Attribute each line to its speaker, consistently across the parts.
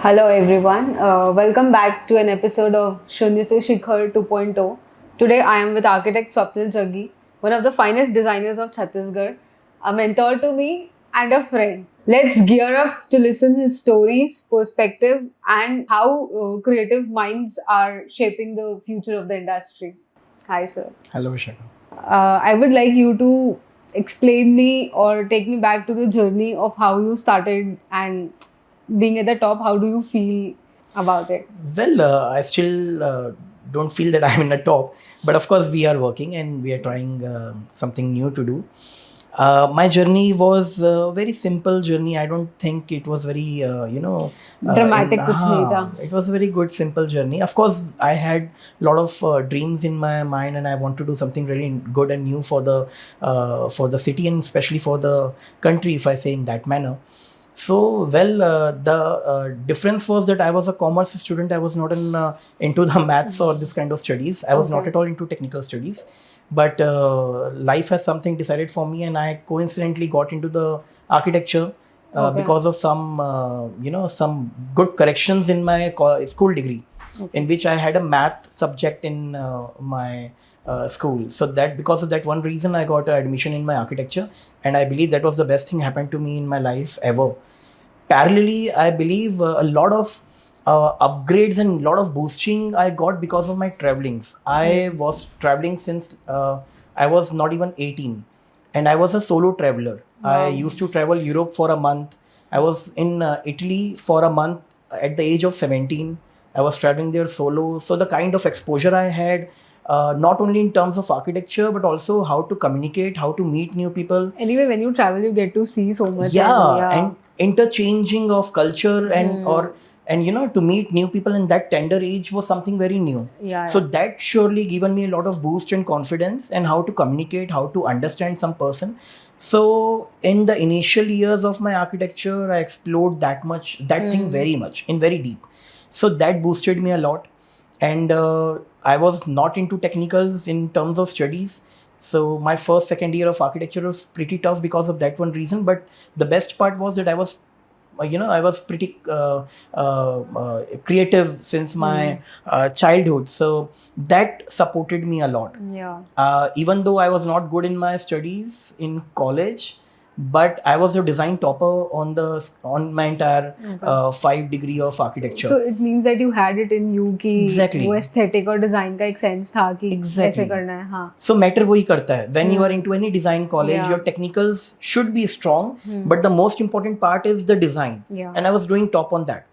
Speaker 1: Hello everyone. Welcome back to an episode of Shunya Se Shikhar 2.0. Today I am with architect Swapnil Jaggi, one of the finest designers of Chhattisgarh, a mentor to me and a friend. Let's gear up to listen his stories, perspective and how creative minds are shaping the future of the industry. Hi sir.
Speaker 2: Hello, Vishaka.
Speaker 1: I would like you to explain me or take me back to the journey of how you started and being at the top. How do you feel about it?
Speaker 2: Well, I still don't feel that I'm in the top, but of course, we are working and we are trying something new to do. My journey was a very simple journey. I don't think it was very,
Speaker 1: Dramatic कुछ नहीं था.
Speaker 2: it was a very good, simple journey. Of course, I had a lot of dreams in my mind, and I want to do something really good and new for the city and especially for the country, if I say in that manner. So, well, the difference was that I was a commerce student. I was not into the maths or this kind of studies. I was not
Speaker 1: Okay.
Speaker 2: at all into technical studies. But life has something decided for me, and I coincidentally got into the architecture
Speaker 1: Okay.
Speaker 2: because of some good corrections in my school degree, in which I had a math subject in my school. So that because of that one reason, I got admission in my architecture, and I believe that was the best thing happened to me in my life ever. Parallelly, I believe a lot of upgrades and a lot of boosting I got because of my travelings. I was traveling since I was not even 18, and I was a solo traveler. I
Speaker 1: Wow.
Speaker 2: used to travel Europe for a month. I was in Italy for a month at the age of 17. I was traveling there solo. So the kind of exposure I had, not only in terms of architecture, but also how to communicate, how to meet new people.
Speaker 1: Anyway, when you travel, you get to see so much.
Speaker 2: And interchanging of culture and to meet new people in that tender age was something very new. So that surely given me a lot of boost and confidence and how to communicate, how to understand some person. So in the initial years of my architecture, I explored that thing very much in very deep. So that boosted me a lot. And I was not into technicals in terms of studies. So my first second year of architecture was pretty tough because of that one reason. But the best part was that I was pretty creative since my childhood. So that supported me a lot. Even though I was not good in my studies in college, but I was a design topper on my entire 5 degree of architecture.
Speaker 1: So it means that you had it in you कि
Speaker 2: Exactly.
Speaker 1: वो aesthetic और design का एक sense था कि
Speaker 2: Exactly.
Speaker 1: ऐसे करना है. हाँ.
Speaker 2: So matter वही करता है. When you are into any design college,
Speaker 1: Yeah.
Speaker 2: your technicals should be strong, but the most important part is the design.
Speaker 1: Yeah.
Speaker 2: And I was doing top on that.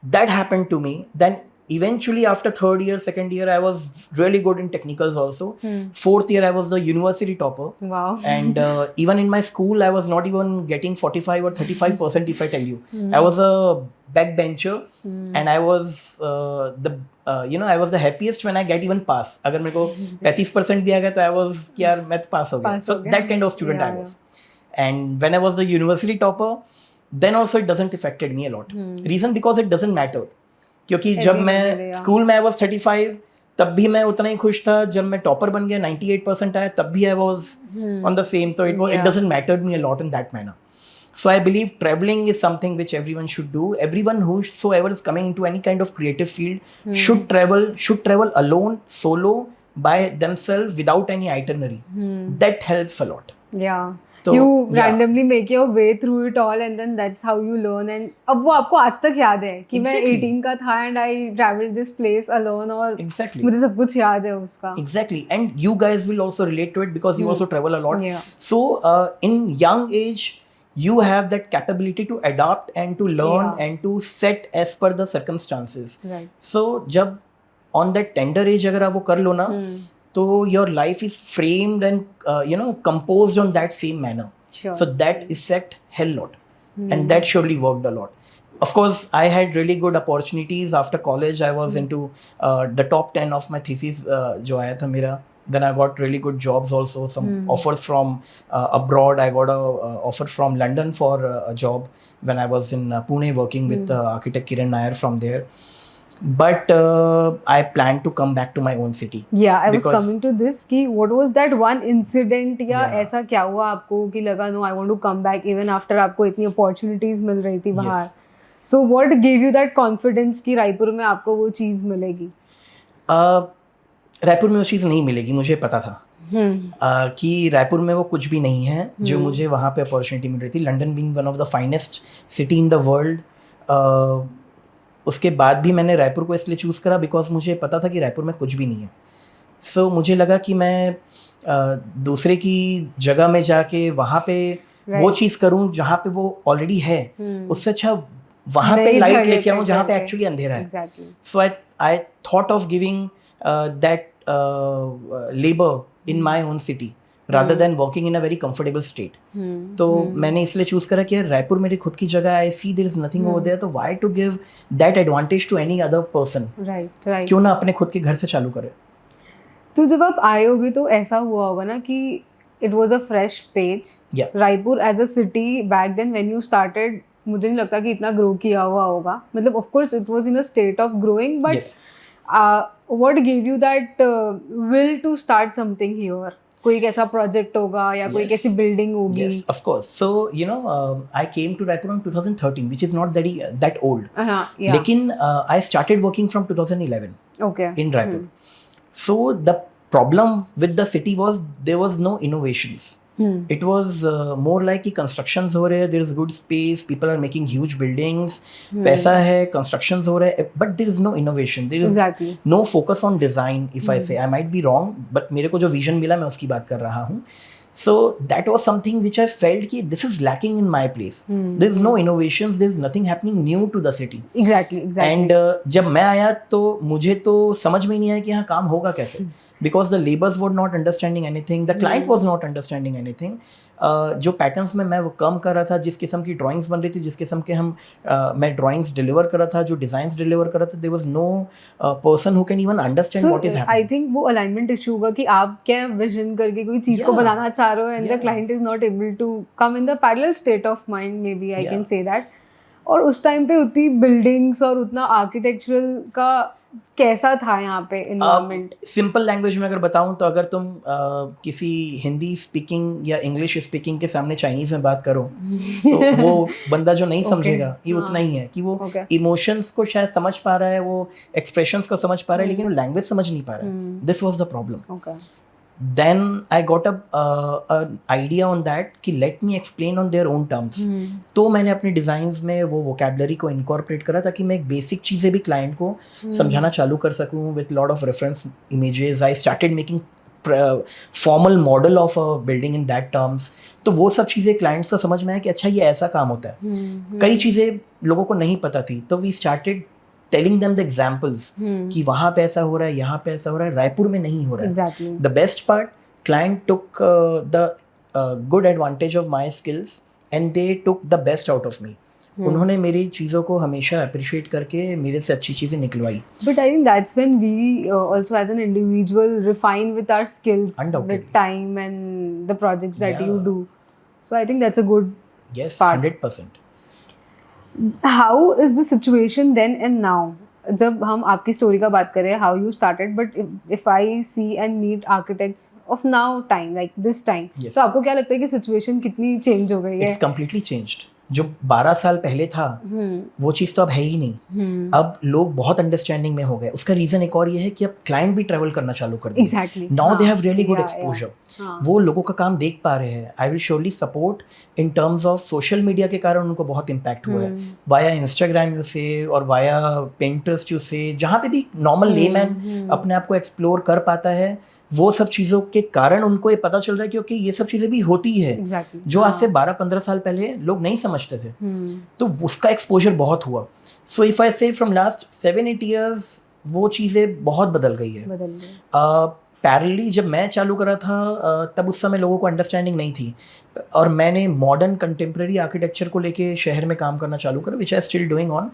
Speaker 2: That happened to me. Then eventually after third year, second year, I was really good in technicals also. Fourth year, I was the university topper.
Speaker 1: Wow.
Speaker 2: And even in my school, I was not even getting 45 or 35% if I tell you. I was a backbencher and I was I was the happiest when I get even pass. अगर मेरे को 35% भी आ गया तो I was कि यार मैं तो pass हो गया. So that kind of student I was. And when I was the university topper, then also it doesn't affected me a lot. Reason because it doesn't matter. क्योंकि जब मैं स्कूल में I was 35, तब भी मैं उतना ही खुश था. जब मैं टॉपर बन गया 98% आया तब भी I was on the same. So it doesn't matter me a lot in that manner. So I believe traveling is something which everyone should do. Everyone whosoever is coming into any kind of creative field should travel alone, solo, by themselves without any itinerary. That helps a lot.
Speaker 1: Yeah.
Speaker 2: So,
Speaker 1: you
Speaker 2: yeah.
Speaker 1: randomly make your way through it all and then that's how you learn. And अब वो आपको आज तक याद है कि मैं
Speaker 2: Exactly.
Speaker 1: 18 का था and I traveled this place alone और
Speaker 2: Exactly.
Speaker 1: मुझे सब कुछ याद है उसका.
Speaker 2: Exactly. And you guys will also relate to it because you also travel a lot.
Speaker 1: Yeah.
Speaker 2: So in young age, you have that capability to adapt and to learn and to set as per the circumstances.
Speaker 1: Right.
Speaker 2: So जब on that tender age अगर आप वो कर लो ना, तो your life is framed and composed on that same manner.
Speaker 1: Sure.
Speaker 2: So that effect hell lot. And that surely worked a lot. Of course, I had really good opportunities after college. I was into the top 10 of my thesis जो आया था मेरा. Then I got really good jobs also. Some offers from abroad. I got a offer from London for a job when I was in Pune working with architect Kiran Nair from there. But I plan to come back to my own city.
Speaker 1: Yeah, I was
Speaker 2: because-
Speaker 1: coming to this कि what was that one incident या
Speaker 2: Yeah.
Speaker 1: ऐसा क्या हुआ आपको कि लगा no I want to come back even after आपको इतनी opportunities मिल रही थी बाहर.
Speaker 2: Yes.
Speaker 1: So what gave you that confidence कि रायपुर में आपको वो चीज़ मिलेगी?
Speaker 2: रायपुर में वो चीज़ नहीं मिलेगी, मुझे पता था कि रायपुर में वो कुछ भी नहीं है जो मुझे वहाँ पे अपॉर्चुनिटी मिल रही थी. London being one of the finest city in the world, उसके बाद भी मैंने रायपुर को इसलिए चूज़ करा बिकॉज मुझे पता था कि रायपुर में कुछ भी नहीं है. सो मुझे लगा कि मैं दूसरे की जगह में जाके वहाँ पे वो चीज़ करूँ जहाँ पे वो ऑलरेडी है, उससे अच्छा वहाँ पे लाइट लेके आऊँ जहाँ पे एक्चुअली अंधेरा है. So I thought of giving that labour in my own city rather than working in a very comfortable state. तो मैंने इसलिए चूज करा कि यार रायपुर मेरी खुद की जगह, I see there is nothing over there, तो why to give that advantage to any other person.
Speaker 1: Right.
Speaker 2: क्यों ना अपने खुद के घर से चालू करे.
Speaker 1: तो जब आप आए होगे तो ऐसा हुआ होगा ना कि it was a fresh page. Raipur as a city back then when you started, मुझे नहीं लगता कि इतना ग्रो किया हुआ होगा. मतलब of course it was in a state of growing, but what give you that will to start something here? कोई कैसा प्रोजेक्ट होगा या कोई कैसी बिल्डिंग होगी?
Speaker 2: Yes, of course. So, you know, I came to Raipur in 2013, which is not that old.
Speaker 1: Yeah.
Speaker 2: Lekin I started working from 2011 in Raipur. So, the problem with the city was there was no innovations. It was more like कि constructions हो रहे हैं, there is good space, people are making huge buildings, पैसा है, constructions हो रहे हैं, but there is no innovation, there is no focus on design. If I say, I might be wrong, but मेरे को जो vision मिला मैं उसकी बात कर रहा हूँ. So that was something which I felt कि this is lacking in my place. There is no innovations, there is nothing happening new to the city.
Speaker 1: Exactly.
Speaker 2: And जब मैं आया तो मुझे तो समझ में नहीं आया कि यहाँ काम होगा कैसे. Because the laborers were not understanding anything, the client was not understanding anything. जो पैटर्न्स में मैं वो कम कर रहा था, जिस किस्म की ड्राइंग्स बन रही थी, जिस किस्म के मैं ड्राइंग्स डिलीवर कर रहा था, जो डिजाइंस डिलीवर कर रहा था, there was no person who can even understand what is happening.
Speaker 1: I think वो अलाइनमेंट इशू होगा कि आप क्या विजन करके कोई चीज को बनाना चाह रहे हो and the client is not able to come in the parallel state of mind, maybe I can say that. और उस टाइम पे उतनी बिल्डिंग्स और उतना आर्किटेक्चरल का कैसा था यहाँ पे एनवायरनमेंट?
Speaker 2: सिंपल लैंग्वेज में अगर बताऊं तो अगर तुम किसी हिंदी स्पीकिंग या इंग्लिश स्पीकिंग के सामने चाइनीज में बात करो तो वो बंदा जो नहीं समझेगा ये उतना ही है कि वो इमोशंस को शायद समझ पा रहा है, वो एक्सप्रेशंस को समझ पा रहा है, लेकिन वो लैंग्वेज समझ नहीं पा रहा है. This was the problem. Then I got an idea on that कि let me explain on their own terms. तो मैंने अपने डिज़ाइंस में वो vocabulary को incorporate करा ताकि मैं एक बेसिक चीज़ें भी क्लाइंट को समझाना चालू कर सकूँ with lot of reference images. I started making formal model of a building in that terms. तो वो सब चीज़ें क्लाइंट्स को समझ में आया कि अच्छा ये ऐसा काम होता है. कई चीज़ें लोगों को नहीं पता थी, तो we started telling them the examples कि वहाँ पे ऐसा हो रहा है, यहाँ पे ऐसा हो रहा है, रायपुर में नहीं हो रहा है.
Speaker 1: Exactly.
Speaker 2: The best part, client took the good advantage of my skills and they took the best out of me. उन्होंने मेरी चीज़ों को हमेशा appreciate करके मेरे से अच्छी चीज़ें निकलवाई.
Speaker 1: But I think that's when we also as an individual refine with our skills with time and the projects that you do. So I think that's a good part.
Speaker 2: 100%.
Speaker 1: How is the situation then and now? जब हम आपकी story का बात करें, how you started, but if I see and meet architects of now time, like this time, तो आपको क्या लगता है कि सिचुएशन कितनी चेंज हो गई है?
Speaker 2: It's completely changed. जो 12 साल पहले था वो चीज़ तो अब है ही नहीं. अब लोग बहुत अंडरस्टैंडिंग में हो गए. उसका रीज़न एक और ये है कि अब क्लाइंट भी ट्रैवल करना चालू कर दिए. Now they have really good exposure. वो लोगों का काम देख पा रहे हैं. I will surely support in terms of social media के कारण उनको बहुत इम्पैक्ट हुआ है. वाया इंस्टाग्राम यू से और वाया पिंटरेस्ट यू से, जहाँ पे भी नॉर्मल लेमैन अपने आप को एक्सप्लोर कर पाता है, वो सब चीज़ों के कारण उनको ये पता चल रहा है क्योंकि ये सब चीज़ें भी होती है जो आज से 12-15 साल पहले लोग नहीं समझते थे. तो उसका एक्सपोजर बहुत हुआ. सो इफ़ आई से फ्रॉम लास्ट 7-8 ईयर्स वो चीज़ें बहुत बदल गई है. पैरेलली जब मैं चालू करा था तब उस समय लोगों को अंडरस्टैंडिंग नहीं थी और मैंने मॉडर्न कंटेम्प्रेरी आर्किटेक्चर को लेके शहर में काम करना चालू करा, which I still doing on.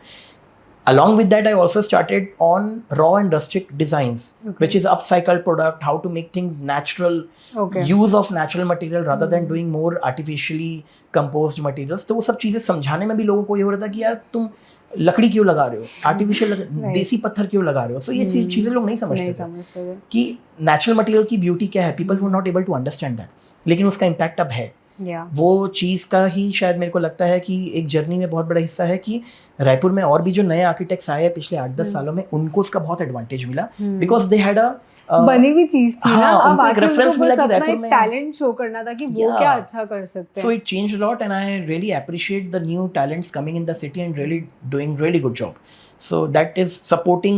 Speaker 2: Along with that, I also started on raw and rustic designs, which is upcycled product, how to make things natural, use of natural material rather than doing more artificially composed materials. तो वो सब चीज़ें समझाने में भी लोगों को ये हो रहा था कि यार तुम लकड़ी क्यों लगा रहे हो, आर्टिफिशियल देसी पत्थर क्यों लगा रहे हो. सो ये चीज़ें लोग नहीं समझते थे कि नेचुरल मटेरियल की ब्यूटी क्या है. People were not able to understand that. लेकिन उसका इम्पैक्ट अब है.
Speaker 1: Yeah.
Speaker 2: वो चीज़ का ही शायद मेरे को लगता है कि एक जर्नी में बहुत बड़ा हिस्सा है कि रायपुर में और भी जो नए आर्किटेक्ट्स आए हैं पिछले 8-10 सालों में, उनको उसका बहुत एडवांटेज मिला बिकॉज दे हैड अ
Speaker 1: बनी हुई चीज थी ना,
Speaker 2: हाँ,
Speaker 1: अब
Speaker 2: उनको एक
Speaker 1: आके
Speaker 2: reference
Speaker 1: उनको
Speaker 2: मिला
Speaker 1: बस
Speaker 2: कि
Speaker 1: अपना
Speaker 2: रायपुर
Speaker 1: एक
Speaker 2: में
Speaker 1: टैलेंट शो करना था कि वो
Speaker 2: Yeah.
Speaker 1: क्या अच्छा कर सकते
Speaker 2: So
Speaker 1: हैं.
Speaker 2: it changed a lot, and I really appreciate the new talents coming in the city and really doing really good job. So that is supporting.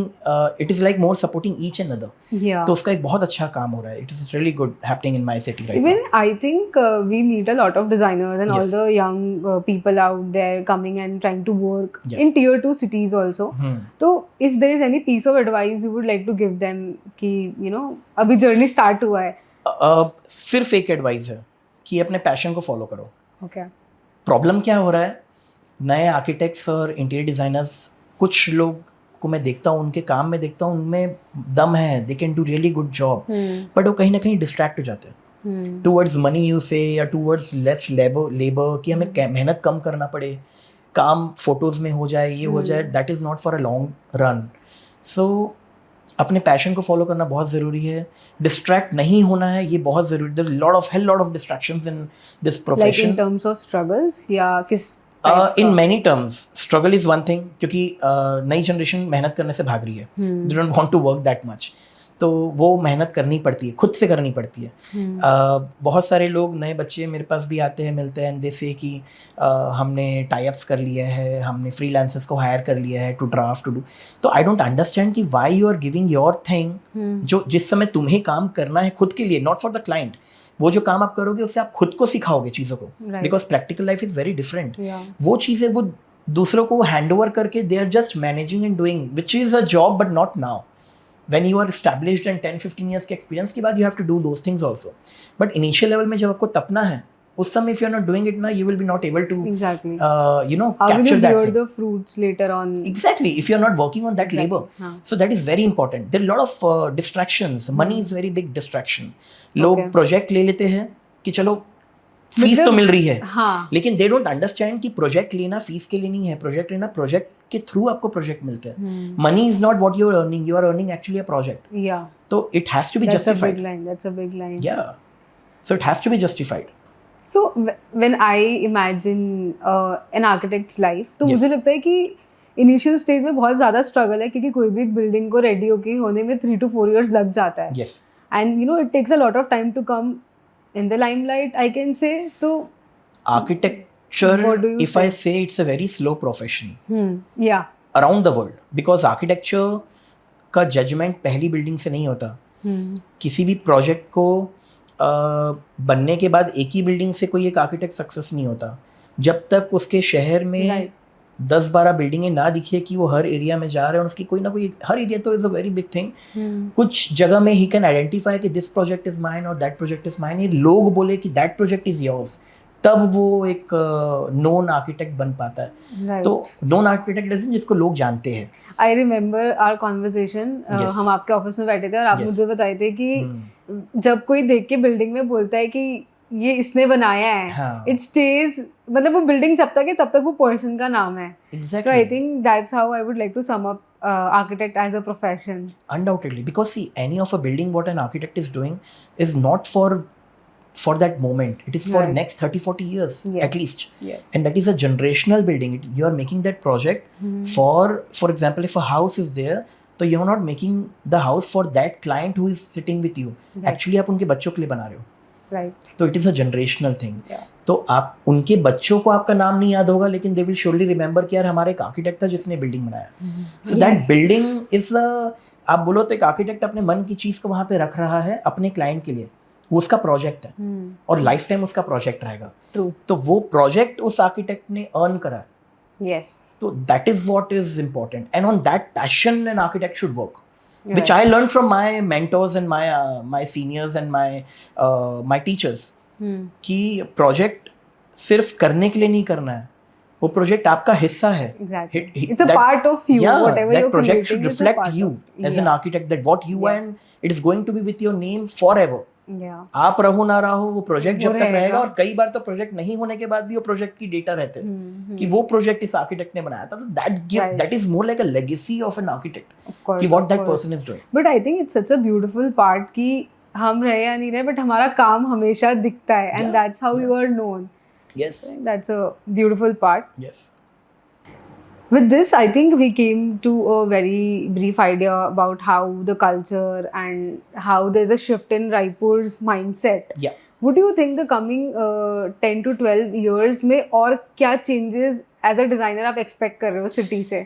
Speaker 2: It is like more supporting each another.
Speaker 1: Yeah.
Speaker 2: तो उसका एक बहुत अच्छा काम हो रहा है. It is really good happening in my city right
Speaker 1: Even
Speaker 2: now.
Speaker 1: I think we meet a lot of designers and all
Speaker 2: Yes.
Speaker 1: the young people out there coming and trying to work
Speaker 2: Yeah.
Speaker 1: in tier 2 cities also. So if there is any piece of advice you would like to give them कि you know अभी journey start हुआ है.
Speaker 2: सिर्फ एक advice है कि अपने passion को फॉलो करो.
Speaker 1: Okay.
Speaker 2: प्रॉब्लम क्या हो रहा है, नए आर्किटेक्ट्स और इंटीरियर डिजाइनर्स, कुछ लोग को मैं देखता हूँ, उनके काम में देखता हूँ उनमें दम है, they can do really good job, but वो कहीं ना कहीं डिस्ट्रैक्ट हो जाते हैं टूवर्ड्स मनी यू से, या टूवर्ड्स लेस लेबर कि हमें मेहनत कम करना पड़े, काम फोटोज में हो जाए, ये हो जाए. That is not for a long run. So अपने पैशन को फॉलो करना बहुत ज़रूरी है. डिस्ट्रैक्ट नहीं होना है, ये बहुत ज़रूरी. There lot of distractions in this
Speaker 1: Like
Speaker 2: profession.
Speaker 1: in terms of struggles या किस
Speaker 2: in many terms struggle is one thing, क्योंकि नई जनरेशन मेहनत करने से भाग रही है. They don't want to work that much. तो वो मेहनत करनी पड़ती है, खुद से करनी पड़ती है. बहुत सारे लोग, नए बच्चे मेरे पास भी आते हैं, मिलते हैं, दे से कि हमने टाई अप्स कर लिए हैं, हमने फ्रीलांसर्स को हायर कर लिया है टू ड्राफ्ट टू डू. तो आई डोंट अंडरस्टैंड कि why you are giving your thing, जो जिस समय तुम्हें काम करना है खुद के लिए, नॉट फॉर द क्लाइंट. वो जो काम आप करोगे उससे आप खुद को सिखाओगे चीज़ों को, because practical life is very different. वो चीज़ें वो दूसरों को हैंड ओवर करके they are just managing and doing, which is a job but not now. When you are established and 10-15 years के experience के बाद you have to do those things also. But initial level में जब आपको तपना है, उस समय if you are not doing it now, you will be not able to
Speaker 1: exactly
Speaker 2: capture that
Speaker 1: thing. How will you bear
Speaker 2: thing.
Speaker 1: the fruits later on?
Speaker 2: Exactly, if you are not working on that labor. So that is very important. There are a lot of distractions. Money is very big distraction. लोग project ले लेते हैं कि चलो fees तो मिल रही है, लेकिन दे डोंट अंडरस्टैंड कि प्रोजेक्ट लेना फीस के लिए नहीं है. प्रोजेक्ट लेना, प्रोजेक्ट के थ्रू आपको प्रोजेक्ट मिलते हैं. Money is not what you are earning actually a project. तो it has to be justified.
Speaker 1: That's a big line.
Speaker 2: Yeah, so it has to be justified.
Speaker 1: So when I imagine an architect's life, तो मुझे लगता है कि initial stage में बहुत ज़्यादा struggle है, क्योंकि कोई भी एक बिल्डिंग को रेडी होने में 3 to 4 years लग जाता है.
Speaker 2: Yes.
Speaker 1: And you know it takes a lot of time to come in the limelight, I can say. So
Speaker 2: architecture, if I say, it's a very slow profession.
Speaker 1: Yeah.
Speaker 2: Around the world, because architecture का judgement पहली building से नहीं होता. किसी भी project को बनने के बाद एक ही बिल्डिंग से कोई एक आर्किटेक्ट सक्सेस नहीं होता. जब तक उसके शहर में 10-12 बिल्डिंगें ना दिखे कि वो हर एरिया में जा रहे हैं, और उसकी कोई ना कोई, हर एरिया तो is a very big thing. कुछ जगह में ही कैन आइडेंटिफाई कि दिस प्रोजेक्ट इज माइन और दैट प्रोजेक्ट इज माइन. ये लोग बोले कि दैट प्रोजेक्ट इज योर्स, तब वो एक नोन आर्किटेक्ट बन पाता है. तो नोन आर्किटेक्ट इज जिसको लोग जानते हैं.
Speaker 1: आई रिमेम्बर आवर कॉन्वर्सेशन, हम आपके ऑफिस में बैठे थे और आप मुझे बताए थे कि जब कोई देख के बिल्डिंग में बोलता है कि ये इसने बनाया है, इट स्टेज, मतलब वो बिल्डिंग जब तक है तब तक वो पर्सन का नाम है. So I think that's how I would like to sum up architect as a profession.
Speaker 2: Undoubtedly, because see, any of a building what an architect is doing is not for that moment. It is for next 30-40 years at least.
Speaker 1: Yes.
Speaker 2: And that is a generational building. You are making that project for example, if a house is there, so you are not making the house for that client who is sitting with you. Actually आप उनके बच्चों के लिए बना रहे हो.
Speaker 1: Right.
Speaker 2: तो it is a generational thing. तो आप उनके बच्चों को आपका नाम नहीं याद होगा, लेकिन दे विल श्योरली रिमेंबर कि यार हमारे एक आर्किटेक्ट था जिसने बिल्डिंग बनाया. So that building is the, आप बोलो तो एक आर्किटेक्ट अपने मन की चीज़ को वहाँ पे रख रहा है अपने क्लाइंट के लिए. वो उसका प्रोजेक्ट है और लाइफ टाइम उसका प्रोजेक्ट रहेगा. तो वो प्रोजेक्ट उस आर्किटेक्ट ने अर्न करा. तो that is what is important, and on that passion an architect should work. Which I learned from my mentors and my seniors and my teachers. कि project सिर्फ करने के लिए नहीं करना है, वो प्रोजेक्ट आपका हिस्सा है.
Speaker 1: Exactly. It's a part of you. Whatever
Speaker 2: that
Speaker 1: you're
Speaker 2: project
Speaker 1: creating
Speaker 2: should
Speaker 1: is a
Speaker 2: reflect
Speaker 1: part
Speaker 2: you
Speaker 1: of,
Speaker 2: as an architect, that what you are, and it is going to be with your name forever. आप रहो ना रहो, वो project जब तक रहेगा. और कई बार तो प्रोजेक्ट नहीं होने के बाद भी वो प्रोजेक्ट की डेटा रहते हैं कि वो प्रोजेक्ट इस आर्किटेक्ट ने बनाया था. तो that is more like a legacy of an architect, कि what that person is doing.
Speaker 1: But I think it's such a beautiful part कि हम रहे या नहीं रहे बट हमारा काम हमेशा दिखता है and
Speaker 2: Yeah,
Speaker 1: that's how you
Speaker 2: yeah.
Speaker 1: Are known.
Speaker 2: Yes.
Speaker 1: That's a beautiful part.
Speaker 2: Yes.
Speaker 1: With this, I think we came to a very brief idea about how the culture and how there's a shift in Raipur's mindset.
Speaker 2: Yeah.
Speaker 1: Would you think the coming 10 to 12 years में और क्या changes as a designer आप expect कर रहे हो city से?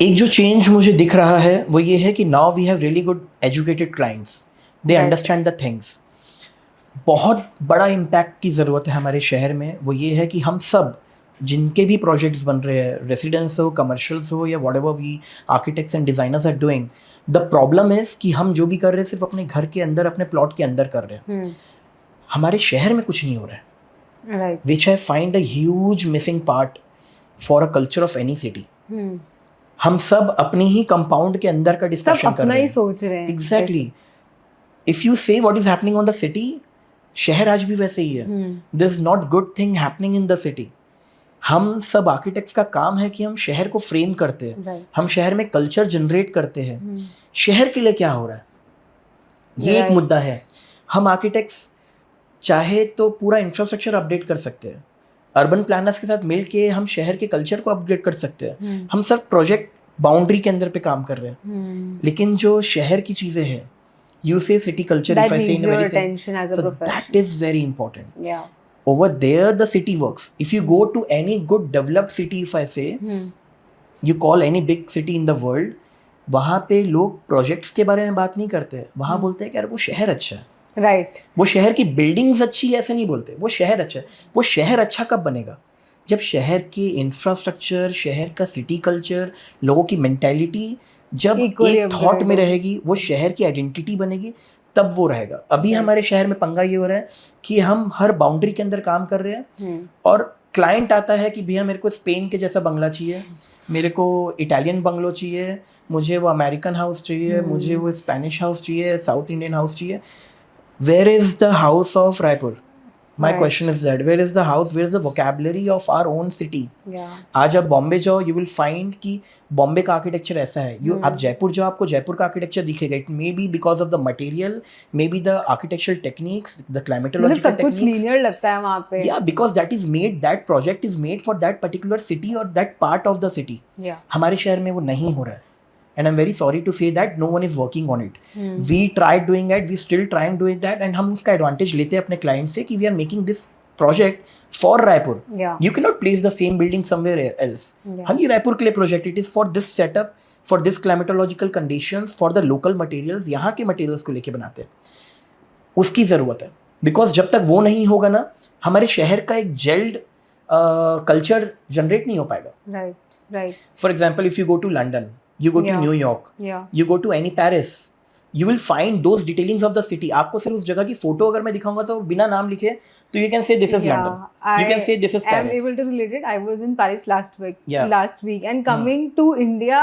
Speaker 2: एक जो चेंज मुझे दिख रहा है वो ये है कि now we have really good educated clients, they
Speaker 1: Right.
Speaker 2: Understand the things. बहुत बड़ा इम्पैक्ट की ज़रूरत है हमारे शहर में. वो ये है कि हम सब जिनके भी प्रोजेक्ट्स बन रहे हैं, रेसिडेंस हो, कमर्शियल्स हो या whatever we architects and designers are doing, the problem is कि हम जो भी कर रहे हैं सिर्फ अपने घर के अंदर, अपने प्लॉट के अंदर कर रहे हैं. हमारे शहर में कुछ नहीं हो रहा है,
Speaker 1: Right.
Speaker 2: Which I find a huge missing part for a culture of any city. हम सब अपनी ही कंपाउंड के अंदर का
Speaker 1: सब
Speaker 2: डिस्कशन कर
Speaker 1: अपना
Speaker 2: रहे
Speaker 1: ही
Speaker 2: हैं.
Speaker 1: सोच रहे हैं.
Speaker 2: एग्जैक्टली. इफ यू से what is happening on the city, शहर आज भी वैसे ही है. This is not good thing happening in the city. हम सब आर्किटेक्ट्स का काम है कि हम शहर को फ्रेम करते हैं.
Speaker 1: Right.
Speaker 2: हम शहर में कल्चर जनरेट करते हैं. शहर के लिए क्या हो रहा है, ये एक
Speaker 1: Right.
Speaker 2: मुद्दा है. हम आर्किटेक्ट्स चाहे तो पूरा इंफ्रास्ट्रक्चर अपडेट कर सकते हैं, अर्बन प्लानर्स के साथ मिल के हम शहर के कल्चर को अपग्रेड कर सकते हैं. हम सिर्फ प्रोजेक्ट बाउंड्री के अंदर पे काम कर रहे हैं. लेकिन जो शहर की चीज़ें हैं, यू से city culture,
Speaker 1: That
Speaker 2: if I से
Speaker 1: needs
Speaker 2: in
Speaker 1: your
Speaker 2: very
Speaker 1: attention as a
Speaker 2: so
Speaker 1: professional.
Speaker 2: that is very important.
Speaker 1: Yeah.
Speaker 2: Over there the city works. If you go to any good developed city, if I say, you call any big city in the world, वहाँ पे लोग projects के बारे में बात नहीं करते. वहाँ बोलते हैं कि यार वो शहर अच्छा है,
Speaker 1: Right.
Speaker 2: वो शहर की बिल्डिंग्स अच्छी है, ऐसे नहीं बोलते. वो शहर अच्छा है. वो शहर अच्छा कब बनेगा, जब शहर के इंफ्रास्ट्रक्चर, शहर का सिटी कल्चर, लोगों की मेंटालिटी जब
Speaker 1: Equally
Speaker 2: एक थॉट
Speaker 1: upgraded
Speaker 2: में
Speaker 1: हो.
Speaker 2: रहेगी, वो शहर की आइडेंटिटी बनेगी, तब वो रहेगा. अभी हमारे शहर में पंगा ये हो रहा है कि हम हर बाउंड्री के अंदर काम कर रहे हैं और क्लाइंट आता है कि भैया मेरे को स्पेन के जैसा बंगला चाहिए, मेरे को इटालियन बंगलो चाहिए, मुझे वो अमेरिकन हाउस चाहिए, मुझे वो स्पेनिश हाउस चाहिए, साउथ इंडियन हाउस चाहिए. Where is the house of Raipur? My
Speaker 1: Right.
Speaker 2: question is that where is the house, where is the vocabulary of our own city?
Speaker 1: Yeah.
Speaker 2: आज आप बॉम्बे जाओ, you will find कि बॉम्बे का architecture ऐसा है. आप जयपुर जाओ, आपको जयपुर का आर्किटेक्चर दिखेगा. It may be because of the material, may be the architectural techniques, the
Speaker 1: मतलब
Speaker 2: क्लाइमेटोलॉजिकल
Speaker 1: सब कुछ
Speaker 2: टेक्निक्स.
Speaker 1: लीनियर लगता है वहाँ पे.
Speaker 2: Yeah, because that is made, that project is made for that particular city or that part of the city.
Speaker 1: Yeah.
Speaker 2: हमारे शहर में वो नहीं हो रहा है. And I'm very sorry to say that no one is working on it. We tried doing that, we still trying doing that, and हम उसका advantage लेते हैं अपने client से कि we are making this project for Raipur.
Speaker 1: Yeah.
Speaker 2: You cannot place the same building somewhere else.
Speaker 1: Yeah.
Speaker 2: हम ये रायपुर के लिए project, it is for this setup, for this climatological conditions, for the local materials, यहाँ के materials को लेके बनाते हैं. उसकी ज़रूरत है. Because जब तक वो नहीं होगा ना, हमारे शहर का एक जेल्ड कल्चर जनरेट नहीं हो पाएगा.
Speaker 1: Right. Right.
Speaker 2: For example, if you go to London, you go to
Speaker 1: Yeah.
Speaker 2: New York,
Speaker 1: Yeah.
Speaker 2: you go to any Paris, you will find those detailings of the city. आपको सिर्फ उस जगह की photo अगर मैं दिखाऊंगा तो बिना नाम लिखे तो you can say this is London. You can say this is
Speaker 1: I am
Speaker 2: Paris.
Speaker 1: able to relate it. I was in Paris last week.
Speaker 2: Yeah.
Speaker 1: Last week and coming to India,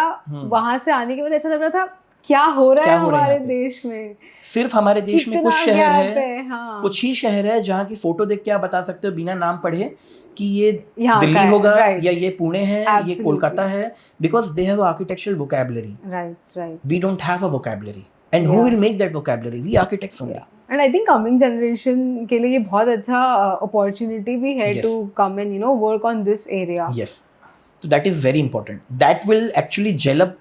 Speaker 1: वहाँ से आने के बाद ऐसा लग रहा था क्या हो रहा
Speaker 2: क्या
Speaker 1: है
Speaker 2: हो रहा है
Speaker 1: हमारे
Speaker 2: यहाँ पे?
Speaker 1: देश में.
Speaker 2: सिर्फ हमारे देश में
Speaker 1: कितना
Speaker 2: कुछ शहर
Speaker 1: gap
Speaker 2: है,
Speaker 1: हाँ.
Speaker 2: कुछ ही शहर है जहाँ की फोटो देख के आप बता सकते हो बिना नाम पढ़े कि ये
Speaker 1: यहाँ का
Speaker 2: दिल्ली
Speaker 1: है,
Speaker 2: होगा
Speaker 1: right.
Speaker 2: या ये पुणे है, ये
Speaker 1: Absolutely.
Speaker 2: कोलकाता है. Because they have architectural vocabulary.
Speaker 1: Right. Right.
Speaker 2: We don't have a vocabulary. And who
Speaker 1: Yeah.
Speaker 2: Will make that vocabulary? We architects only.
Speaker 1: And I think coming generation के लिए ये बहुत अच्छा opportunity भी है
Speaker 2: Yes.
Speaker 1: to come and work on this area.
Speaker 2: Yes. So that is very important. That will actually gel up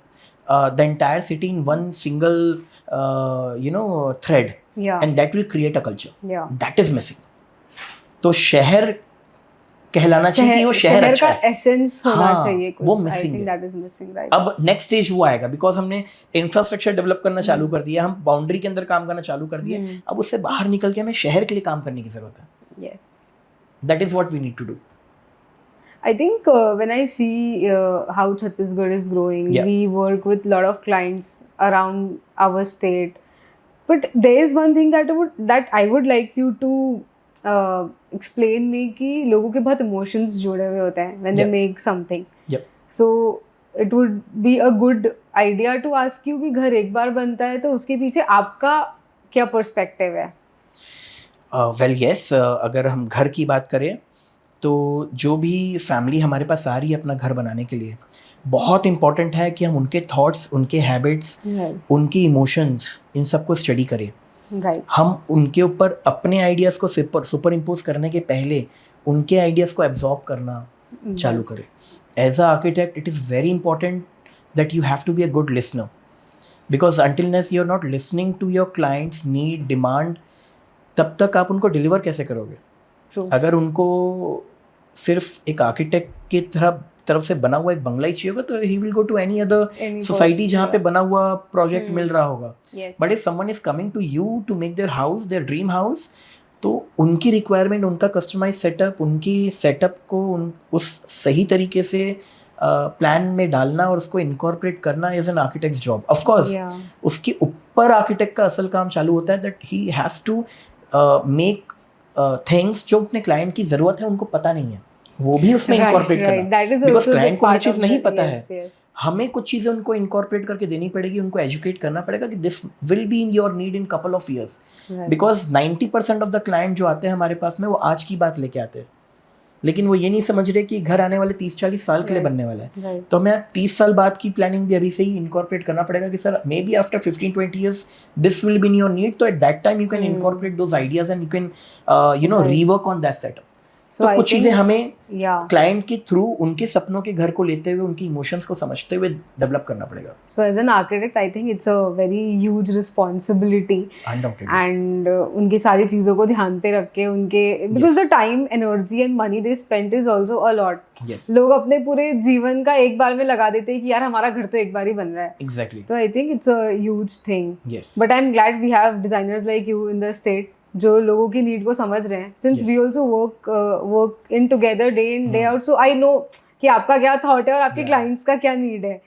Speaker 2: the entire city in one single, thread.
Speaker 1: Yeah.
Speaker 2: And that will create a culture.
Speaker 1: Yeah.
Speaker 2: That is missing. तो शहर कहलाना चाहिए कि वो शहर अच्छा
Speaker 1: का
Speaker 2: है.
Speaker 1: Essence होना
Speaker 2: हाँ,
Speaker 1: चाहिए कुछ.
Speaker 2: वो
Speaker 1: I
Speaker 2: missing
Speaker 1: think
Speaker 2: है.
Speaker 1: that is missing, right?
Speaker 2: अब नेक्स्ट स्टेज वो आएगा बिकॉज हमने इंफ्रास्ट्रक्चर डेवलप करना चालू कर दिया, हम बाउंड्री के अंदर काम करना चालू कर दिए. अब उससे बाहर निकल के हमें शहर के लिए काम करने की जरूरत है.
Speaker 1: Yes.
Speaker 2: That is what we need to do.
Speaker 1: I think when I see how Chhattisgarh is growing,
Speaker 2: Yeah.
Speaker 1: we work with a lot of clients around our state. But there is one thing that I would like you to explain me कि लोगों के बहुत emotions जुड़े हुए होते हैं when they
Speaker 2: Yeah.
Speaker 1: make something.
Speaker 2: Yep.
Speaker 1: So it would be a good idea to ask you कि घर एक बार बनता है तो उसके पीछे आपका क्या perspective है?
Speaker 2: वेल यस, अगर हम घर की बात करें तो जो भी फैमिली हमारे पास आ रही है अपना घर बनाने के लिए, बहुत इंपॉर्टेंट है कि हम उनके थॉट्स, उनके हैबिट्स, उनके इमोशंस, इन सबको स्टडी करें.
Speaker 1: राइट.
Speaker 2: हम उनके ऊपर अपने आइडियाज़ को सुपर इम्पोज करने के पहले उनके आइडियाज़ को एब्जॉर्ब करना चालू करें. As a architect it is very important that you have to be a good listener, because until unless you are not listening to your clients need demand, तब तक आप उनको डिलीवर कैसे करोगे?
Speaker 1: True.
Speaker 2: अगर उनको सिर्फ एक आर्किटेक्ट की तरफ से बना हुआ एक बंगला ही चाहिए होगा तो he will go to any other society जहाँ पे बना हुआ प्रोजेक्ट मिल रहा होगा. But if someone is coming to you to make their house, their dream house, तो उनकी रिक्वायरमेंट, उनका कस्टमाइज सेटअप, उनकी सेटअप को उस सही तरीके से प्लान में डालना और उसको इनकॉर्पोरेट करना is an architect's job. Of course उसके ऊपर आर्किटेक्ट का असल काम चालू होता है that he has to make things जो अपने क्लाइंट की ज़रूरत है उनको पता नहीं है, वो भी उसमें इनकॉर्पोरेट करना, बिकॉज क्लाइंट को ये चीज़ नहीं पता है. हमें कुछ चीज़ें उनको इनकॉर्पोरेट करके देनी पड़ेगी, उनको एजुकेट करना पड़ेगा कि this will be in your need in couple of years, because 90% of the client जो आते हैं हमारे पास में वो आज की बात लेके आते हैं, लेकिन वो ये नहीं समझ रहे कि घर आने वाले 30-40 साल के लिए बनने वाला है. तो हमें 30 साल बाद की प्लानिंग भी अभी से ही इनकॉर्पोरेट करना पड़ेगा कि sir may be after 15-20 years this will be in your need, तो at that time you can incorporate those ideas and you can rework on that setup. तो कुछ चीज़ें हमें क्लाइंट के थ्रू उनके सपनों के घर को लेते हुए उनकी इमोशंस को समझते हुए डेवलप करना पड़ेगा.
Speaker 1: So as an architect I think it's a very huge responsibility, and उनकी सारी चीज़ों को ध्यान पे रख के उनके, because the time, energy and money they spend is also a lot. लोग अपने पूरे जीवन का एक बार में लगा देते हैं कि यार हमारा घर तो एक बार ही बन रहा है.
Speaker 2: एग्जैक्टली.
Speaker 1: तो I think it's a huge thing. But I am glad we have designers like you in the state जो लोगों की नीड को समझ रहे हैं, since we also work in together day in day out, so I know कि आपका क्या थॉट है और आपके क्लाइंट्स का क्या नीड है.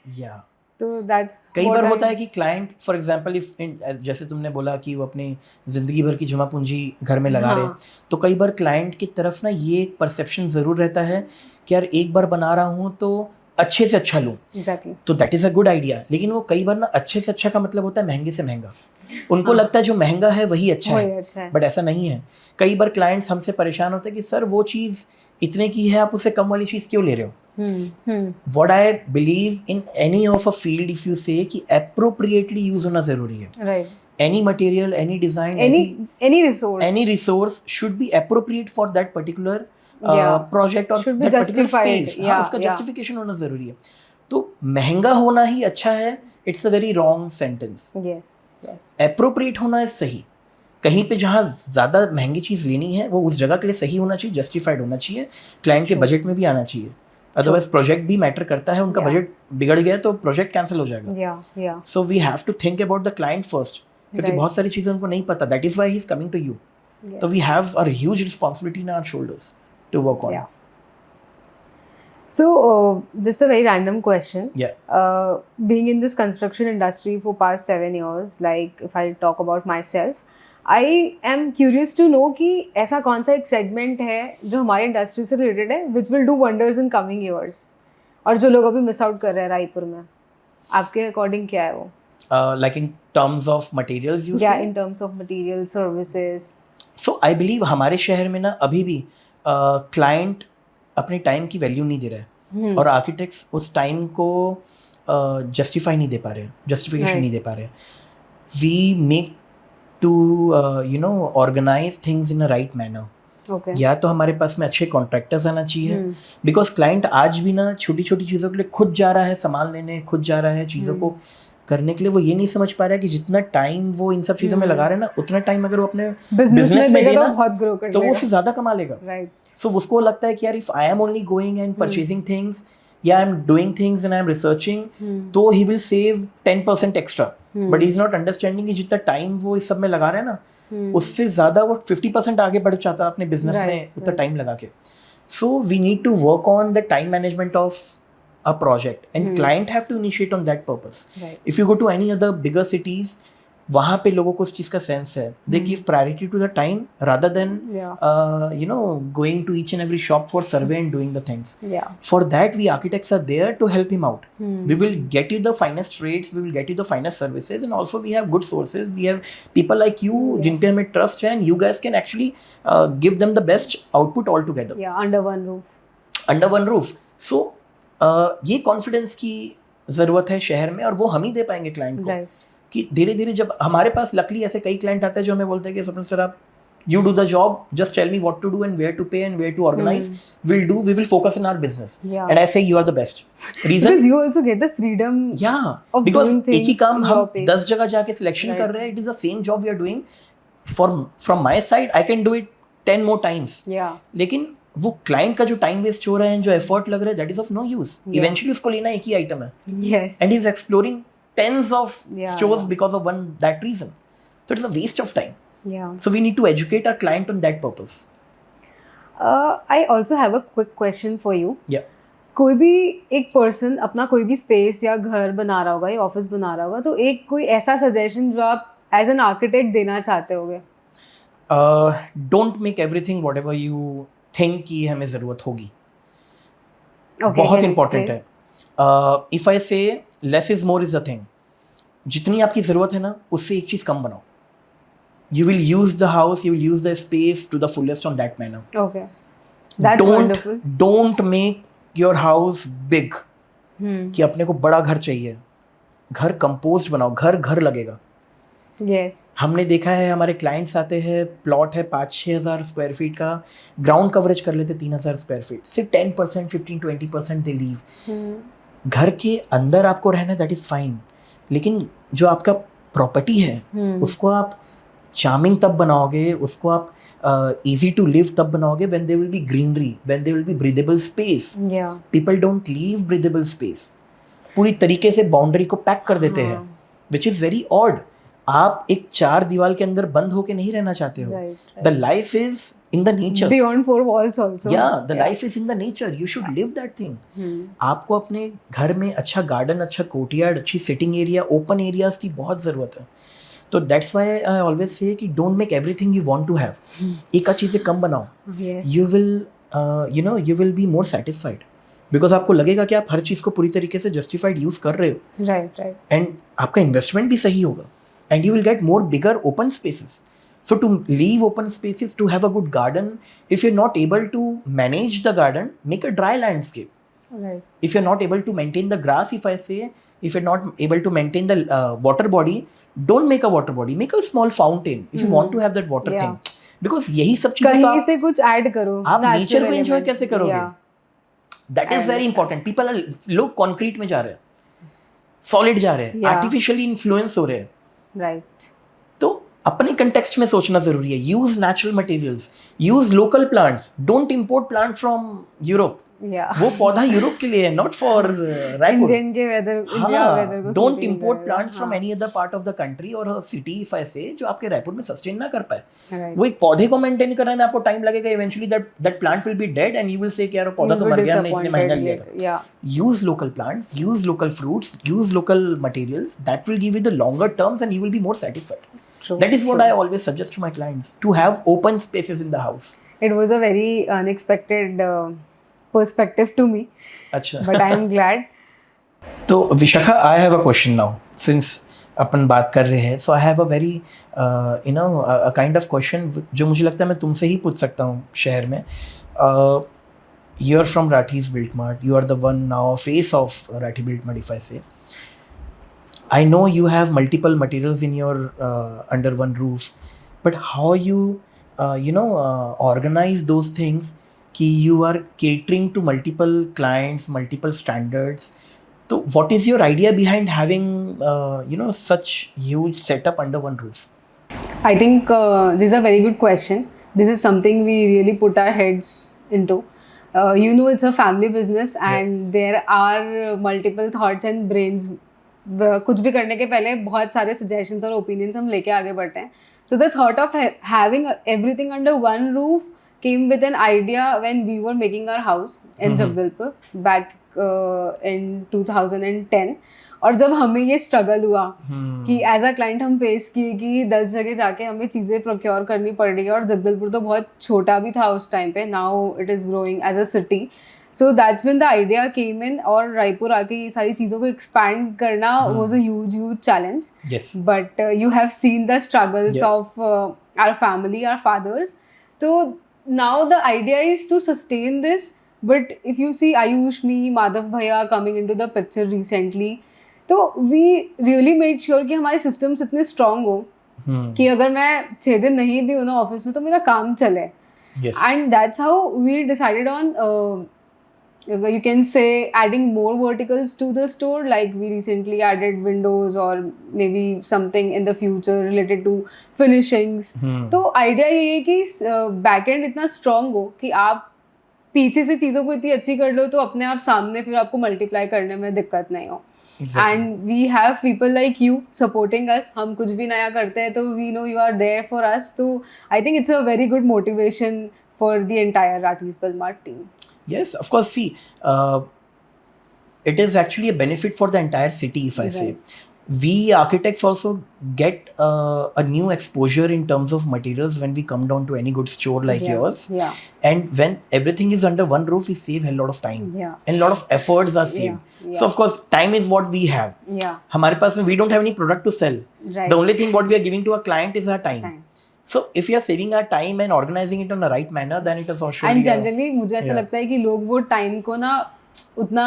Speaker 1: तो दैट्स
Speaker 2: कई बार होता है कि क्लाइंट फॉर एग्जांपल इफ जैसे तुमने बोला कि वो अपनी जिंदगी भर की जमा पूंजी घर में लगा रहे हैं, तो कई बार क्लाइंट की तरफ ना ये एक परसेप्शन ज़रूर रहता है कि यार एक बार बना रहा हूँ तो अच्छे से अच्छा लूँ. तो that is a good idea, लेकिन वो कई बार ना अच्छे से अच्छा का मतलब होता है महंगे से महंगा. उनको लगता है जो महंगा है वही अच्छा है, बट ऐसा नहीं है. कई बार क्लाइंट्स हमसे परेशान होते हैं कि सर वो चीज़ इतने की है, आप उससे कम वाली चीज़ क्यों ले रहे हो. What I believe in any of a field, if you say कि appropriately use होना ज़रूरी है.
Speaker 1: Right.
Speaker 2: Any material, any design, any resource should be appropriate for that particular project or that particular space. हाँ, उसका justification होना ज़रूरी है. तो महंगा होना ही अच्छा है, it's a very wrong sentence.
Speaker 1: Yes.
Speaker 2: Appropriate होना है सही. कहीं पे जहाँ ज़्यादा महंगी चीज़ लेनी है वो उस जगह के लिए सही होना चाहिए, जस्टिफाइड होना चाहिए, क्लाइंट के बजट में भी आना चाहिए. अदरवाइज प्रोजेक्ट भी मैटर करता है, उनका बजट बिगड़ गया तो प्रोजेक्ट कैंसिल हो जाएगा. So we have to think about the client first, क्योंकि बहुत सारी चीज़ें उनको नहीं पता. That is why he is coming to you. तो we have a huge responsibility in our shoulders to work on.
Speaker 1: So, just a very random question. Being in this construction industry for past 7 years, like if I talk about myself, I am curious to know कि ऐसा कौन सा एक segment है जो हमारे industry से related है which will do wonders in coming years, और जो लोग अभी मिस आउट कर रहे हैं रायपुर में. आपके अकॉर्डिंग क्या है वो?
Speaker 2: Like in terms of materials you say?
Speaker 1: Yeah, in terms of materials, services.
Speaker 2: So I believe हमारे शहर में ना अभी भी क्लाइंट अपने टाइम की वैल्यू नहीं दे रहा है, और आर्किटेक्ट्स उस टाइम को जस्टिफाई नहीं दे पा रहे, जस्टिफिकेशन नहीं दे पा रहे. We make to organise things in a right manner. या तो हमारे पास में अच्छे कॉन्ट्रैक्टर्स आना चाहिए, बिकॉज क्लाइंट आज भी ना छोटी छोटी चीज़ों के लिए खुद जा रहा है सामान लेने, खुद जा रहा है चीज़ों को करने के लिए. वो ये नहीं समझ पा रहा है कि जितना टाइम वो इन सब चीज़ों में लगा रहे हैं ना, उतना टाइम अगर वो अपने बिजनेस में देना तो वो उससे ज़्यादा कमा लेगा. सो उसको लगता है कि यार if I am only going and purchasing things, या I am doing things and I am researching, तो he will save 10% extra. But he is not understanding कि जितना टाइम वो इस सब में लगा रहे हैं ना, उससे ज़्यादा वो 50% आगे बढ़ जाता है अपने बिजनेस में उतना टाइम लगा के. So we need to work on the time management of a project, and client have to initiate on that purpose. If you go to any other bigger cities, वहाँ पे लोगों को उस चीज़ का सेंस है. They give priority to the time rather than going to each and every shop for survey and doing the things. For that, we architects are there to help him out. We will get you the finest rates, we will get you the finest services, and also we have good sources. We have people like you जिन पे हमें trust है, and you guys can actually give them the best output altogether.
Speaker 1: Under one roof.
Speaker 2: Under one roof. So ये confidence की ज़रूरत है शहर में, और वो हम ही दे पाएंगे क्लाइंट को।
Speaker 1: राइट
Speaker 2: कि धीरे धीरे जब हमारे पास लकली ऐसे कई क्लाइंट आते हैं जो हमें बोलते हैं कि स्वप्निल सर आप you do the job, just tell me what to do and where to pay and where to organize. We will focus in our business.
Speaker 1: Yeah.
Speaker 2: And I say you are the best. Reason?
Speaker 1: because you also get the freedom
Speaker 2: Yeah.
Speaker 1: of
Speaker 2: Because
Speaker 1: doing
Speaker 2: एक ही
Speaker 1: things
Speaker 2: काम
Speaker 1: in
Speaker 2: हम
Speaker 1: your pace.
Speaker 2: 10 जगह जाके selection कर रहे हैं. It is the same job we are doing. From my side, I can do it 10 more times.
Speaker 1: Yeah.
Speaker 2: लेकिन वो क्लाइंट का जो टाइम वेस्ट हो रहा है, जो एफर्ट लग रहा है, that is of no use. Eventually उसको लेना एक ही आइटम है.
Speaker 1: Yes.
Speaker 2: And he is exploring tens of stores
Speaker 1: yeah.
Speaker 2: because of that reason. So it is a waste of time.
Speaker 1: Yeah.
Speaker 2: So we need to educate our client on that purpose.
Speaker 1: I also have a quick question for you.
Speaker 2: Yeah.
Speaker 1: कोई भी एक person अपना कोई भी space या घर बना रहा होगा या ऑफिस बना रहा होगा, तो एक कोई ऐसा सजेशन जो आप एज एन आर्किटेक्ट देना चाहते होगे?
Speaker 2: Don't make everything whatever you think कि हमें ज़रूरत होगी.
Speaker 1: Okay,
Speaker 2: बहुत
Speaker 1: can
Speaker 2: important
Speaker 1: explain?
Speaker 2: है. If I say less is more is the thing. जितनी आपकी ज़रूरत है ना, उससे एक चीज़ कम बनाओ. You will use the house, you will use the space to the fullest on that manner.
Speaker 1: Okay. That's wonderful.
Speaker 2: Don't make your house big. कि अपने को बड़ा घर चाहिए. घर कंपोस्ट बनाओ, घर लगेगा.
Speaker 1: Yes.
Speaker 2: हमने देखा है हमारे क्लाइंट्स आते हैं, प्लॉट है 5-6 हज़ार स्क्वायर फीट का, ग्राउंड कवरेज कर लेते 3,000 स्क्वायर फीट, सिर्फ 10%, 15-20% दे लीव. घर के अंदर आपको रहना, दैट इज़ फाइन, लेकिन जो आपका प्रॉपर्टी है उसको आप चार्मिंग तब बनाओगे, उसको आप easy to live तब बनाओगे when there will be greenery, when there will be breathable space.
Speaker 1: Yeah.
Speaker 2: People don't leave breathable space. पूरी तरीके से बाउंड्री को पैक कर देते हैं, which is very odd. आप एक 4 दीवार के अंदर बंद होके नहीं रहना चाहते हो.
Speaker 1: Right.
Speaker 2: The life is in the nature.
Speaker 1: Beyond 4 walls also.
Speaker 2: Yeah, the life is in the nature. You should live that thing. आपको अपने घर में अच्छा गार्डन, अच्छा कोर्टयार्ड, अच्छी सिटिंग एरिया, ओपन एरियाज की बहुत ज़रूरत है. तो that's why I always say कि don't make everything you want to have. एक आध चीज़ें कम बनाओ. You will be more satisfied, because आपको लगेगा कि आप हर चीज़ को पूरी तरीके से जस्टिफाइड यूज़ कर रहे हो.
Speaker 1: राइट.
Speaker 2: एंड आपका इन्वेस्टमेंट भी सही होगा, and you will get more bigger open spaces. So to leave open spaces, to have a good garden, if you're not able to manage the garden, make a dry landscape.
Speaker 1: Right.
Speaker 2: If you're not able to maintain the grass, if I say, if you're not able to maintain the water body, don't make a water body, make a small fountain if you want to have that water thing. Because यही सब चीजें
Speaker 1: कहीं से कुछ add करो,
Speaker 2: आप nature को enjoy कैसे करोगे? That is very important. People, लोग कंक्रीट में जा रहे हैं, सॉलिड जा रहे हैं, आर्टिफिशियली इन्फ्लुएंस हो रहे हैं.
Speaker 1: राइट.
Speaker 2: तो अपने कंटेक्स्ट में सोचना जरूरी है. Use natural materials, use local plants, don't import plant from Europe. वो पौधा यूरोप के लिए है, नॉट फॉर रायपुर.
Speaker 1: इंडियन के वेदर, इंडिया वेदर को
Speaker 2: don't import plants from any other part of the country और सिटी इफ आई से, जो आपके रायपुर में सस्टेन ना कर पाए. वो एक पौधे को मेंटेन करने में आपको टाइम लगेगा. Eventually that plant will be dead and you will say कि यार पौधा तो मर गया, हमने इतने महंगा लिया था. Use local plants, use local fruits, use local materials. That will give you the longer terms and you will be more satisfied. That is what I always suggest to my clients, to have open spaces in the house.
Speaker 1: It was a very unexpected perspective to me.
Speaker 2: Achha.
Speaker 1: But I am glad.
Speaker 2: तो Vishakha, I have a question now. Since अपन बात कर रहे हैं, so I have a very a kind of question जो मुझे लगता है मैं तुमसे ही पूछ सकता हूँ शहर में. You are from Rathi's Built Mart. You are the one now face of Rathi Built Mart, if I say. I know you have multiple materials in your under one roof, but how you organize those things कि you are catering to multiple clients, multiple standards. So what is your idea behind having such huge setup under one roof?
Speaker 1: I think this is a very good question. This is something we really put our heads into. It's a family business and there are multiple thoughts and brains. कुछ भी करने के पहले बहुत सारे suggestions और opinions हम लेके आगे बढ़ते हैं. So the thought of having everything under one roof came with an idea when we were making our house in Jagdalpur back in 2010. और जब हमें ये स्ट्रगल हुआ कि एज अ क्लाइंट हम फेस किए कि 10 जगह जाके हमें चीज़ें प्रोक्योर करनी पड़ रही है, और जगदलपुर तो बहुत छोटा भी था उस टाइम पे. Now it is growing as a city. So that's when the idea came in. और रायपुर आके ये सारी चीज़ों को expand करना was a huge challenge.
Speaker 2: Yes.
Speaker 1: But you have seen the struggles of our family, our fathers. So now the idea is to sustain this But if you see Ayush, me, Madhav Bhaiya coming into the picture recently, तो we really made sure कि हमारे systems इतने strong हो कि अगर मैं 6 दिन नहीं भी हूँ ना ऑफिस में तो मेरा काम चले.
Speaker 2: Yes.
Speaker 1: And that's how we decided on you can say adding more verticals to the store, like we recently added windows or maybe something in the future related to finishings. तो idea ये है कि backend इतना strong हो कि आप पीछे से चीज़ों को इतनी अच्छी कर लो तो अपने आप सामने फिर आपको मल्टीप्लाई करने में दिक्कत नहीं हो. And we have people like you supporting us. हम कुछ भी नया करते हैं तो we know you are there for us. तो I think it's a very good motivation for the entire Rathis Belmart team.
Speaker 2: Yes, of course. See, it is actually a benefit for the entire city, if I say. We architects also get a new exposure in terms of materials when we come down to any good store like yours.
Speaker 1: Yeah.
Speaker 2: And when everything is under one roof, we save a lot of time.
Speaker 1: Yeah.
Speaker 2: And a lot of efforts are saved.
Speaker 1: Yeah.
Speaker 2: So, of course, time is what we have.
Speaker 1: Yeah.
Speaker 2: हमारे पास में we don't have any product to sell.
Speaker 1: Right.
Speaker 2: The only thing what we are giving to our client is our time. So if you are saving our time and organizing it in the right manner, then it is also.
Speaker 1: And generally मुझे ऐसा लगता है कि लोग वो time को ना उतना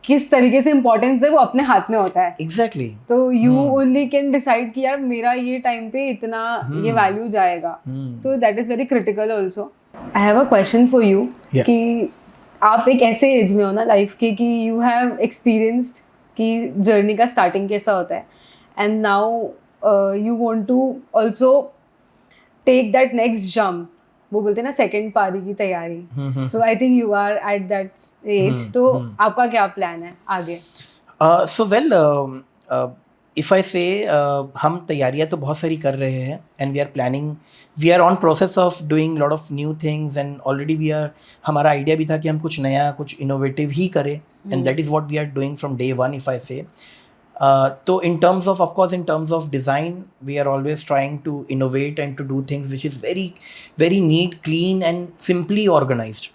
Speaker 1: किस तरीके से इम्पोर्टेंस है वो अपने हाथ में होता है.
Speaker 2: Exactly.
Speaker 1: तो you only can decide कि यार मेरा ये टाइम पे इतना ये वैल्यू जाएगा. तो that is very critical also. I have a question for you. कि आप एक ऐसे एज में हो ना लाइफ के कि you have experienced कि जर्नी का स्टार्टिंग कैसा होता है and now you want to also take that next jump. वो बोलते हैं ना सेकंड पारी की तैयारी. So I think you are at that age. तो आपका क्या प्लान है आगे?
Speaker 2: So well, if I say हम तैयारियां तो बहुत सारी कर रहे हैं and we are planning, we are on process of doing lot of new things and already we are, हमारा आइडिया भी था कि हम कुछ नया कुछ इनोवेटिव ही करें and that is what we are doing from day one, if I say. So in terms of course, in terms of design, we are always trying to innovate and to do things which is very, very neat, clean and simply organized.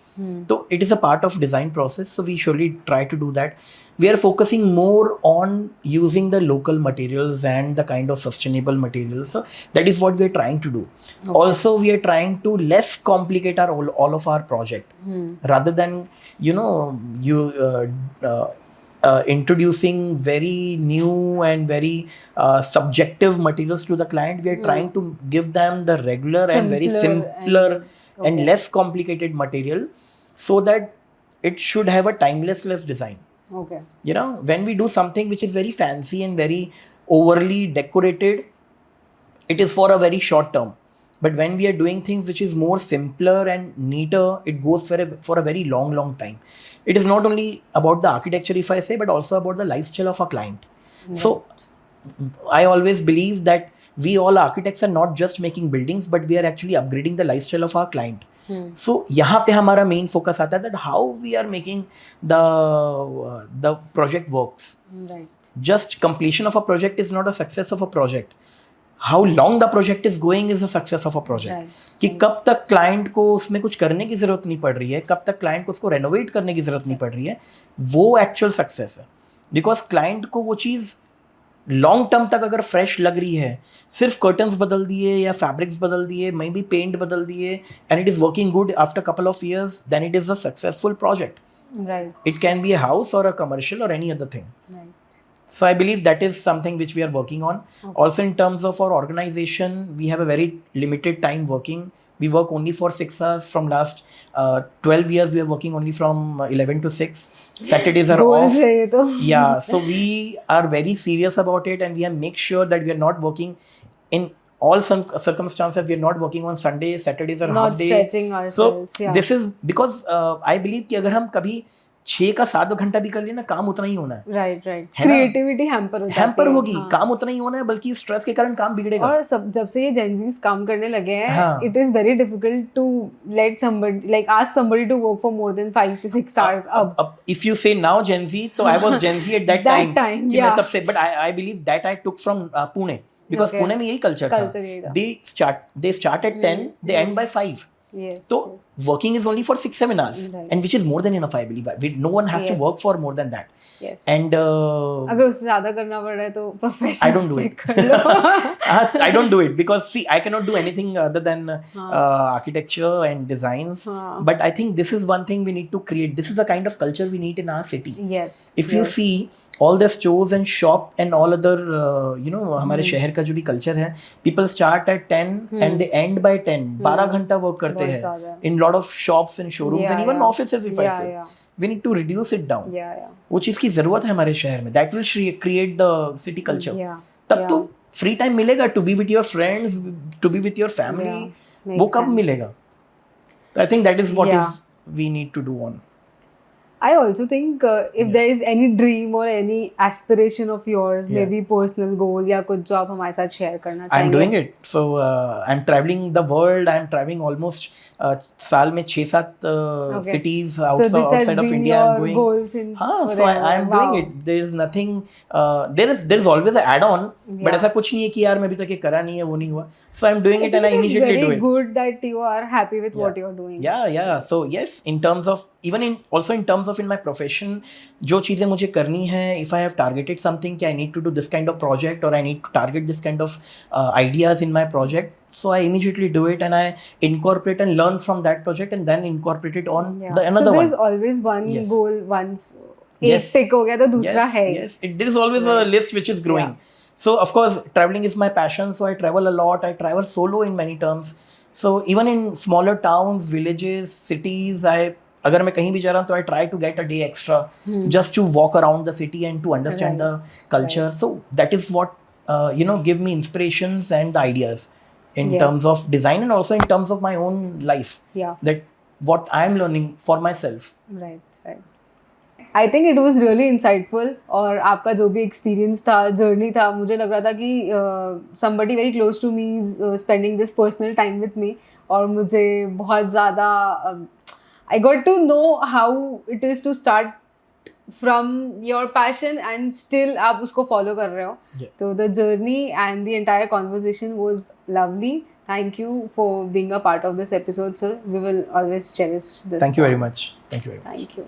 Speaker 2: So it is a part of design process. So we surely try to do that. We are focusing more on using the local materials and the kind of sustainable materials. So that is what we are trying to do. Okay. Also, we are trying to less complicate all of our project rather than introducing very new and very subjective materials to the client. We are trying to give them the regular and very simpler and less complicated material so that it should have a timeless design.
Speaker 1: Okay.
Speaker 2: When we do something which is very fancy and very overly decorated, it is for a very short term. But when we are doing things which is more simpler and neater, it goes for a very long time. It is not only about the architecture, if I say, but also about the lifestyle of a client. Right. So I always believe that we all architects are not just making buildings, but we are actually upgrading the lifestyle of our client. So यहाँ पे हमारा main focus आता है that how we are making the project works.
Speaker 1: Right.
Speaker 2: Just completion of a project is not a success of a project. How long the project is going is the success of a project.
Speaker 1: Right.
Speaker 2: कि कब तक client को उसमें कुछ करने की जरूरत नहीं पड़ रही है, कब तक क्लाइंट को उसको रेनोवेट करने की जरूरत नहीं पड़ रही है, वो एक्चुअल सक्सेस है. बिकॉज क्लाइंट को वो चीज़ लॉन्ग टर्म तक अगर फ्रेश लग रही है, सिर्फ कर्टन्स बदल दिए या फैब्रिक्स बदल दिए, मे बी पेंट बदल दिए and it is working good after couple of years, then it is a successful project.
Speaker 1: Right.
Speaker 2: It can be a house or a commercial or any other thing.
Speaker 1: Right.
Speaker 2: So I believe that is something which we are working on. Okay. Also in terms of our organization, we have a very limited time working. We work only for 6 hours. From last 12 years, we are working only from 11 to 6. Saturdays are off. Yeah, so we are very serious about it and we have make sure that we are not working in all some circumstances. We are not working on Sunday, Saturdays are half day.
Speaker 1: Not stretching ourselves.
Speaker 2: So this is because I believe कि अगर हम कभी 6 का 7 घंटा भी कर लिए ना, काम उतना ही होना है.
Speaker 1: राइट. क्रिएटिविटी हैम्पर
Speaker 2: होगी. काम उतना ही होना है, बल्कि स्ट्रेस के कारण काम बिगड़ेगा.
Speaker 1: और सब जब से ये जेनजीज काम करने लगे हैं, it is very difficult to let somebody like ask somebody to work for more than 5 to 6 hours. अब
Speaker 2: if you say now Gen Z, तो I was Gen Z at that time कि मैं तब से, but I believe that I took from Pune, because Pune में यही culture था. They start at 10, they end by 5.
Speaker 1: Yes.
Speaker 2: तो working is only for 6-7 hours,
Speaker 1: Right.
Speaker 2: and which is more than enough, I believe. No one has to
Speaker 1: Yes.
Speaker 2: work for more than that.
Speaker 1: Yes.
Speaker 2: And
Speaker 1: अगर उससे ज़्यादा करना पड़ रहा है तो
Speaker 2: I
Speaker 1: professional
Speaker 2: don't do
Speaker 1: check
Speaker 2: it.
Speaker 1: कर लो.
Speaker 2: I don't do it because see, I cannot do anything other than architecture and designs.
Speaker 1: हाँ.
Speaker 2: But I think this is one thing we need to create. This is the kind of culture we need in our city.
Speaker 1: Yes.
Speaker 2: If you
Speaker 1: yes.
Speaker 2: see all the stores and shop and all other हमारे शहर का जो भी culture है, people start at 10 and they end by 10. 12 घंटा work करते
Speaker 1: बहुत
Speaker 2: हैं
Speaker 1: ज़्यादा.
Speaker 2: in lot of shops and showrooms
Speaker 1: Yeah,
Speaker 2: and even
Speaker 1: yeah.
Speaker 2: offices if I
Speaker 1: Yeah,
Speaker 2: say.
Speaker 1: yeah.
Speaker 2: We need to reduce it down.
Speaker 1: Yeah, yeah.
Speaker 2: वो चीज़ की ज़रूरत है हमारे शहर में. That will create the city culture.
Speaker 1: Yeah.
Speaker 2: तब
Speaker 1: yeah.
Speaker 2: तो free time मिलेगा to be with your friends, to be with your family.
Speaker 1: Yeah,
Speaker 2: वो
Speaker 1: makes
Speaker 2: कब
Speaker 1: sense.
Speaker 2: मिलेगा? I think that is what
Speaker 1: Yeah.
Speaker 2: is we need to do on.
Speaker 1: I also think if
Speaker 2: Yeah.
Speaker 1: there is any dream or any aspiration of yours,
Speaker 2: Yeah.
Speaker 1: maybe personal goal या कुछ जो आप हमारे साथ share करना चाहेंगे.
Speaker 2: I'm doing it. So I'm traveling the world. I'm traveling almost साल में 6-7
Speaker 1: Okay.
Speaker 2: cities
Speaker 1: So this has
Speaker 2: outside of
Speaker 1: been
Speaker 2: India. I'm
Speaker 1: your
Speaker 2: going.
Speaker 1: goal since
Speaker 2: हाँ, so
Speaker 1: forever.
Speaker 2: I'm
Speaker 1: Wow.
Speaker 2: doing it. There is nothing. There is always an add-on, but
Speaker 1: Yeah.
Speaker 2: ऐसा कुछ नहीं है कि यार मैं अभी तक ये करा नहीं है, वो नहीं हुआ. So I'm doing it and I
Speaker 1: think
Speaker 2: immediately
Speaker 1: it's
Speaker 2: do
Speaker 1: very
Speaker 2: it.
Speaker 1: good that you are happy with what
Speaker 2: Yeah.
Speaker 1: you're doing.
Speaker 2: Yeah. So yes, in terms of even in also in terms of in my profession, जो चीज़ें मुझे करनी है, if I have targeted something कि I need to do this kind of project or I need to target this kind of ideas in my project, so I immediately do it and I incorporate and learn from that project and then incorporate it on
Speaker 1: Yeah.
Speaker 2: the another
Speaker 1: so there's
Speaker 2: one.
Speaker 1: always one
Speaker 2: Yes.
Speaker 1: goal once
Speaker 2: Yes.
Speaker 1: एक टिक हो गया तो दूसरा है.
Speaker 2: Yes. There is always a
Speaker 1: Right.
Speaker 2: list which is growing. So of course, traveling is my passion. So I travel a lot. I travel solo in many terms. So even in smaller towns, villages, cities, अगर मैं कहीं भी जा रहा हूँ तो I try to get a day extra just to walk around the city and to understand
Speaker 1: Right.
Speaker 2: the culture.
Speaker 1: Right.
Speaker 2: So that is what give me inspirations and the ideas in
Speaker 1: Yes.
Speaker 2: terms of design and also in terms of my own life.
Speaker 1: Yeah.
Speaker 2: That what I am learning for myself.
Speaker 1: Right. I think it was really insightful और आपका जो भी experience था, journey था, मुझे लग रहा था कि somebody very close to me is spending this personal time with me और मुझे बहुत ज़्यादा I got to know how it is to start from your passion and still आप उसको follow कर रहे हो.
Speaker 2: Yeah.
Speaker 1: So the journey and the entire conversation was lovely. Thank you for being a part of this episode, sir. We will always cherish this.
Speaker 2: Thank you very
Speaker 1: bond.
Speaker 2: much. Thank you very much.
Speaker 1: Thank you.